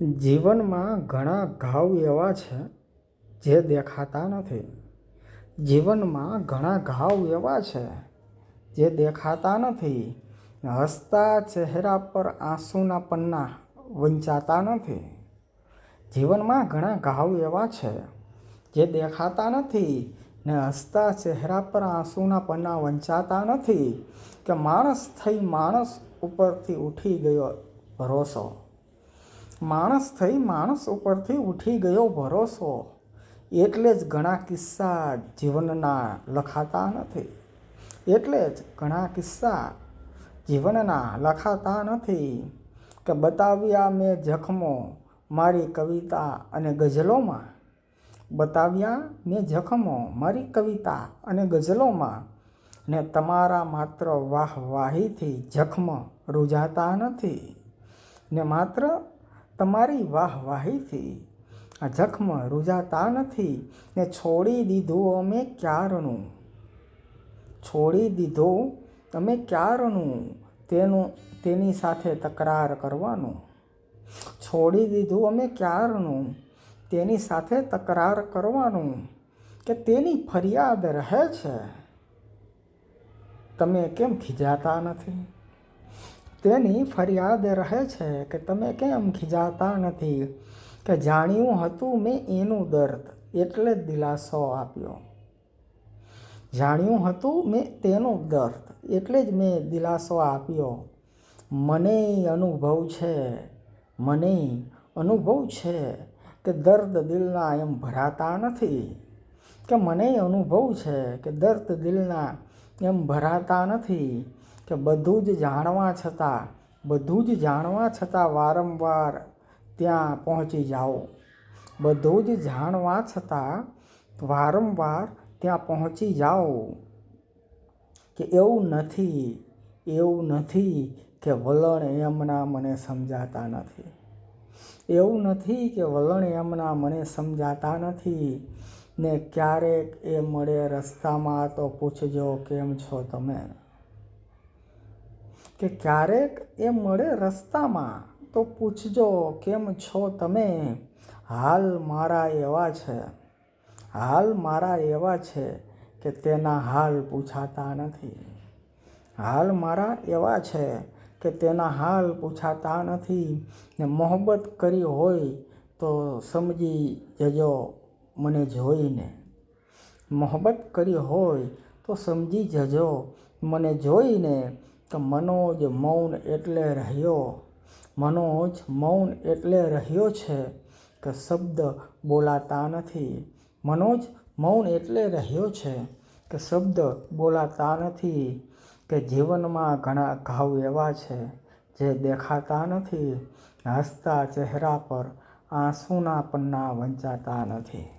જીવનમાં ઘણા ઘાવ એવા છે જે દેખાતા નથી. જીવનમાં ઘણા ઘાવ એવા છે જે દેખાતા નથી. હસતા ચહેરા પર આંસુના પન્ના વંચાતા નથી. જીવનમાં ઘણા ઘાવ એવા છે જે દેખાતા નથી ને હસતા ચહેરા પર આંસુના પન્ના વંચાતા નથી. કે માણસ થઈ માણસ ઉપરથી ઉઠી ગયો ભરોસો. માણસ થઈ માણસ ઉપરથી ઉઠી ગયો ભરોસો. એટલે જ ઘણા કિસ્સા જીવનના લખાતા નથી. એટલે જ ઘણા કિસ્સા જીવનના લખાતા નથી. કે બતાવ્યા મેં જખમો મારી કવિતા અને ગઝલોમાં. બતાવ્યા મેં જખમો મારી કવિતા અને ગઝલોમાં. ને તમારા માત્ર વાહવાહીથી જખમ રૂઝાતા નથી. ને માત્ર તમારી વાહવાહીથી આ જખમ રૂઝાતા નથી. ને છોડી દીધું અમે ક્યારનું. છોડી દીધું અમે ક્યારનું તેની સાથે તકરાર કરવાનું. છોડી દીધું અમે ક્યારનું તેની સાથે તકરાર કરવાનું. કે તેની ફરિયાદ રહે છે તમે કેમ ખીજાતા નથી. તેની ફરિયાદ રહે છે કે તમે કેમ ખીજાતા નથી. કે જાણ્યું હતું મેં એનું દર્દ એટલે જ દિલાસો આપ્યો. જાણ્યું હતું મેં તેનું દર્દ એટલે જ મેં દિલાસો આપ્યો. મને અનુભવ છે મને અનુભવ છે કે દર્દ દિલના એમ ભરાતા નથી. કે મને અનુભવ છે કે દર્દ દિલના એમ ભરાતા નથી. કે બધું જ જાણવા છતાં વારંવાર ત્યાં પહોંચી જાઓ. બધું જ જાણવા છતાં વારંવાર ત્યાં પહોંચી જાઓ. કે એવું નથી કે વલણ એમના મને સમજાતા નથી. એવું નથી કે વલણ એમના મને સમજાતા નથી. ને ક્યારેક એ મળે રસ્તામાં તો પૂછજો કેમ છો તમે. કે ક્યારેક એ મળે રસ્તામાં તો પૂછજો કેમ છો તમે. હાલ મારા એવા છે કે તેના હાલ પૂછાતા નથી. હાલ મારા એવા છે કે તેના હાલ પૂછાતા નથી. ને મોહબ્બત કરી હોય તો સમજી જજો મને જોઈને. મોહબ્બત કરી હોય તો સમજી જજો મને જોઈને. કે મનોજ મૌન એટલે રહ્યો છે કે શબ્દ બોલાતા નથી. મનોજ મૌન એટલે રહ્યો છે કે શબ્દ બોલાતા નથી. કે જીવનમાં ઘણા ઘાવ એવા છે જે દેખાતા નથી. હસતા ચહેરા પર આંસુના પન્ના વંચાતા નથી.